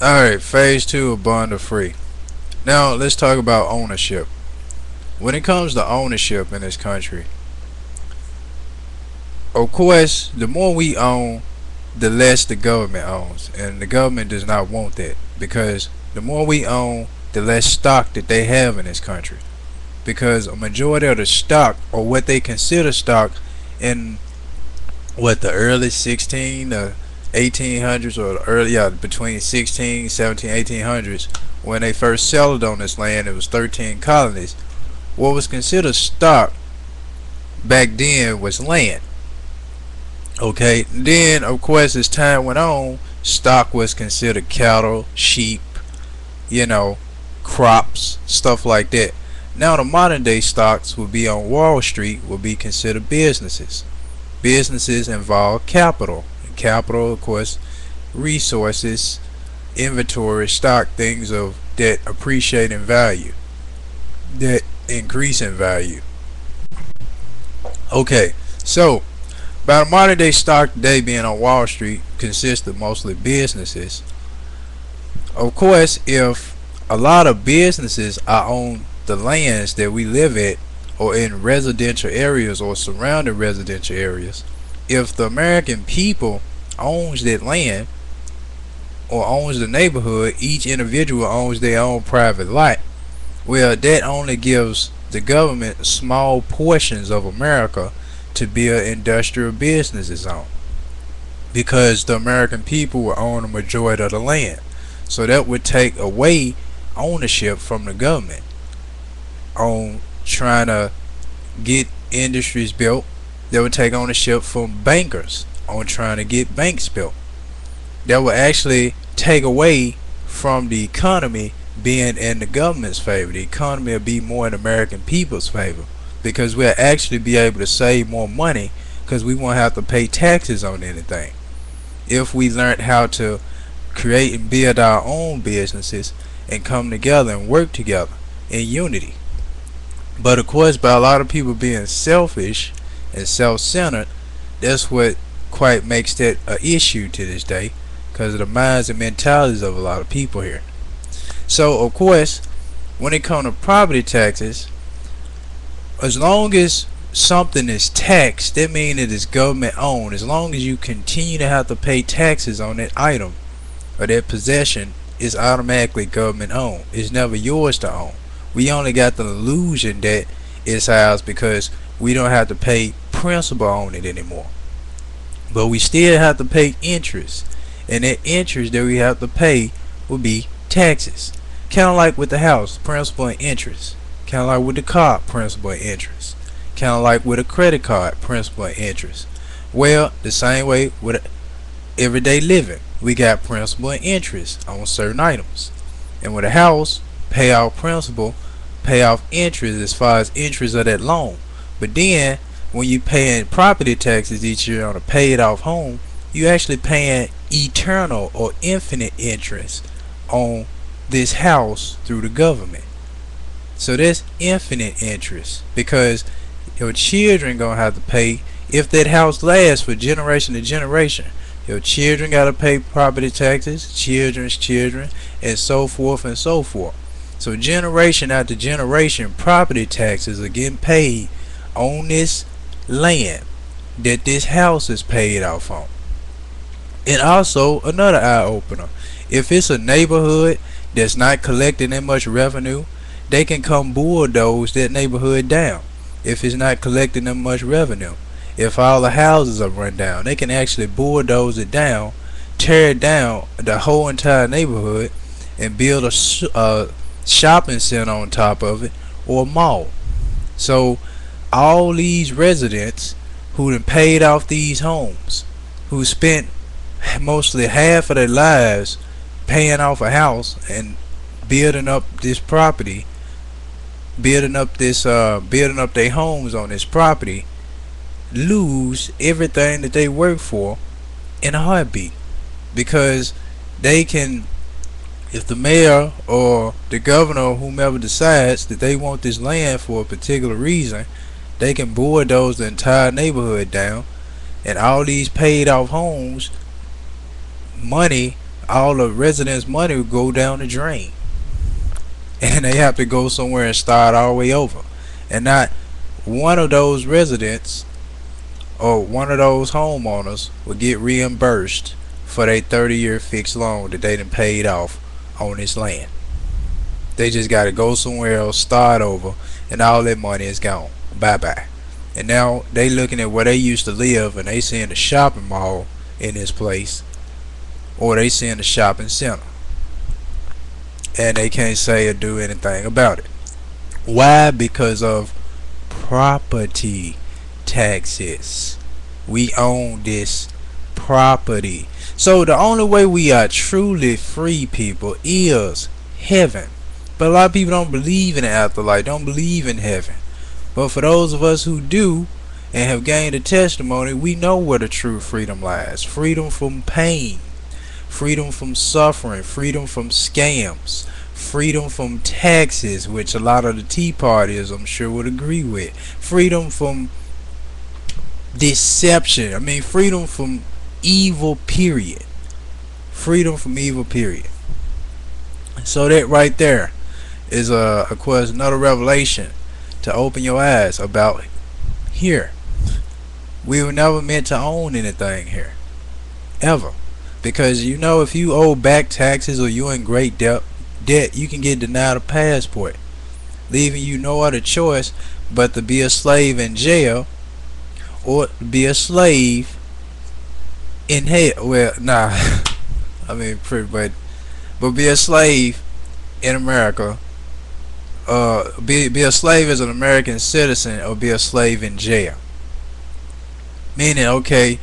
Alright, phase two of bond or free. Now let's talk about ownership. When it comes to ownership in this country, of course, the more we own, the less the government owns, and the government does not want that, because the more we own, the less stock that they have in this country. Because a majority of the stock, or what they consider stock, in the early 16 to 1800s, or the early, between 16 17 1800s, when they first settled on this land, it was 13 colonies. What was considered stock back then was land. Okay, then of course as time went on, stock was considered cattle, sheep, crops, stuff like that. Now the modern day stocks will be on Wall Street, will be considered businesses. Businesses involve capital. Capital, of course, resources, inventory, stock, things of that appreciate in value, that increase in value. Okay, so by the modern day stock today being on Wall Street consists of mostly businesses. Of course, if a lot of businesses are on the lands that we live at, or in residential areas or surrounding residential areas, if the American people owns that land or owns the neighborhood, each individual owns their own private lot, well, that only gives the government small portions of America to build industrial businesses on, because the American people will own a majority of the land. So that would take away ownership from the government on trying to get industries built. That would take ownership from bankers on trying to get banks built. That would actually take away from the economy being in the government's favor. The economy will be more in the American people's favor, because we'll actually be able to save more money, because we won't have to pay taxes on anything if we learned how to create and build our own businesses and come together and work together in unity. But of course, by a lot of people being selfish and self-centered, that's what quite makes that an issue to this day, because of the minds and mentalities of a lot of people here. So of course, when it comes to property taxes, as long as something is taxed, that means it is government owned. As long as you continue to have to pay taxes on that item or that possession, is automatically government owned. It's never yours to own. We only got the illusion that it's ours because we don't have to pay principal on it anymore. But we still have to pay interest, and that interest that we have to pay will be taxes. Kind of like with the house, principal and interest. Kind of like with the car, principal and interest. Kind of like with a credit card, principal and interest. Well, the same way with everyday living, we got principal and interest on certain items. And with a house, pay off principal, pay off interest as far as interest of that loan. But then when you paying property taxes each year on a paid off home, you actually paying eternal or infinite interest on this house through the government. So there's infinite interest, because your children gonna have to pay. If that house lasts for generation to generation, your children gotta pay property taxes, children's children, and so forth and so forth. So generation after generation, property taxes are getting paid on this land that this house is paid off on. And also another eye opener, if it's a neighborhood that's not collecting that much revenue, they can come bulldoze that neighborhood down. If it's not collecting that much revenue, if all the houses are run down, they can actually bulldoze it down, tear it down, the whole entire neighborhood, and build a shopping center on top of it, or a mall. So all these residents who done paid off these homes, who spent mostly half of their lives paying off a house and building up this property, building up their homes on this property, lose everything that they work for in a heartbeat. Because they can, if the mayor or the governor or whomever decides that they want this land for a particular reason, they can bulldoze the entire neighborhood down, and all these paid off homes, money all the residents' money would go down the drain, and they have to go somewhere and start all the way over. And not one of those residents or one of those homeowners will get reimbursed for their 30-year fixed loan that they done paid off on this land. They just got to go somewhere else, start over, and all that money is gone. Bye bye. And now they looking at where they used to live, and they seeing the shopping mall in this place, or they seeing the shopping center, and they can't say or do anything about it. Why? Because of property taxes. We own this property. So the only way we are truly free, people, is heaven. But a lot of people don't believe in the afterlife, don't believe in heaven. But for those of us who do and have gained a testimony, we know where the true freedom lies. Freedom from pain, freedom from suffering, freedom from scams, freedom from taxes, which a lot of the Tea Partiers, I'm sure, would agree with. Freedom from deception. I mean, freedom from evil, period. Freedom from evil, period. So that right there is of course another revelation to open your eyes about here. We were never meant to own anything here, ever. Because you know, if you owe back taxes or you're in great debt, you can get denied a passport, leaving you no other choice but to be a slave in jail or be a slave in hell. Well, nah, I mean, pretty, but be a slave in America. Be a slave as an American citizen, or be a slave in jail. Meaning, okay,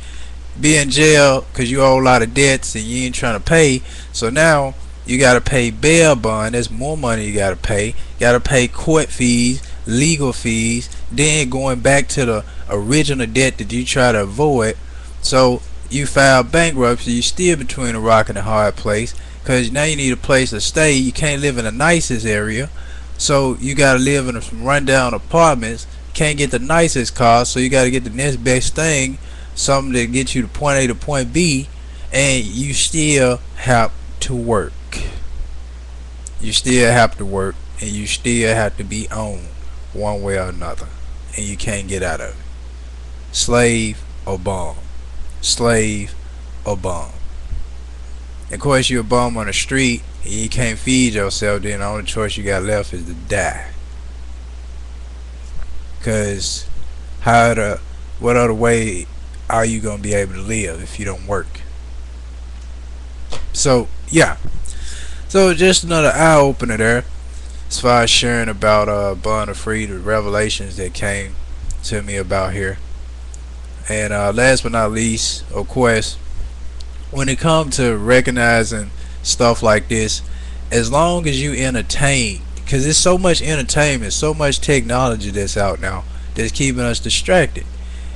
be in jail because you owe a lot of debts and you ain't trying to pay. So now you got to pay bail bond. There's more money you got to pay. You got to pay court fees, legal fees, then going back to the original debt that you try to avoid. So you file bankruptcy. You still between a rock and a hard place, because now you need a place to stay. You can't live in the nicest area, so you got to live in some rundown apartments. Can't get the nicest car, so you got to get the next best thing, something that gets you to point A to point B, and you still have to work. You still have to work, and you still have to be owned one way or another, and you can't get out of it. Slave or bum. Slave or bum. Of course, you're a bum on the street and you can't feed yourself, then the only choice you got left is to die. Because what other way are you going to be able to live if you don't work? So, yeah. So, just another eye opener there as far as sharing about Born of Free, the revelations that came to me about here. And last but not least, of course, when it comes to recognizing stuff like this, as long as you entertain, because there's so much entertainment, so much technology that's out now that's keeping us distracted,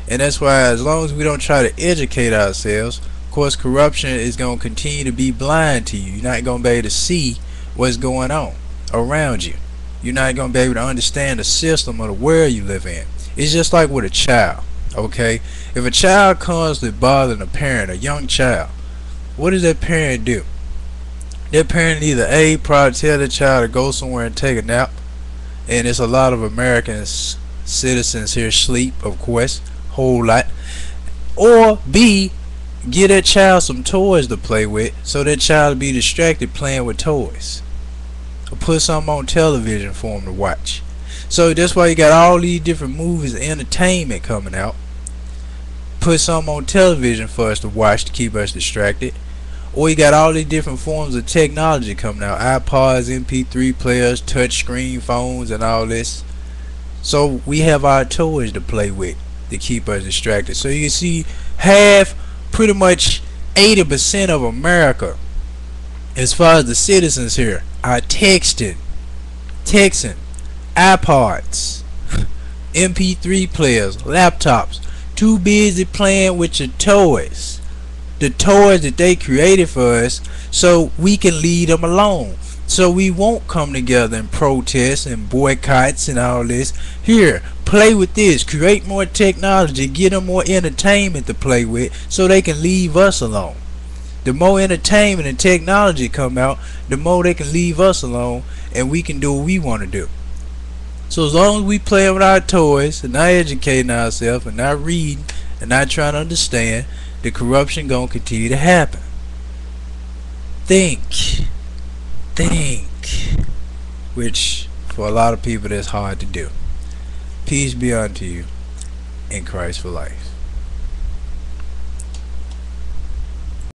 and that's why as long as we don't try to educate ourselves, of course corruption is going to continue to be blind to you. You're not going to be able to see what's going on around you. You're not going to be able to understand the system of the world you live in. It's just like with a child. Okay, if a child comes to bothering a parent, a young child, what does that parent do? That parent either A, probably tell the child to go somewhere and take a nap, and it's a lot of American citizens here sleep, of course, whole lot, or B, give that child some toys to play with so that child will be distracted playing with toys, or put something on television for him to watch. So that's why you got all these different movies and entertainment coming out. Put something on television for us to watch to keep us distracted. Or you got all these different forms of technology coming out. iPods, MP3 players, touch screen phones, and all this. So we have our toys to play with to keep us distracted. So you can see pretty much 80% of America, as far as the citizens here, are texting, iPods, MP3 players, laptops, too busy playing with your toys, the toys that they created for us, so we can leave them alone, so we won't come together and protest and boycotts and all this. Here, play with this, create more technology, get them more entertainment to play with, so they can leave us alone. The more entertainment and technology come out, the more they can leave us alone and we can do what we want to do. So as long as we play with our toys and not educating ourselves and not reading and not trying to understand, the corruption gonna continue to happen. Think. Think. Which for a lot of people that's hard to do. Peace be unto you in Christ for life.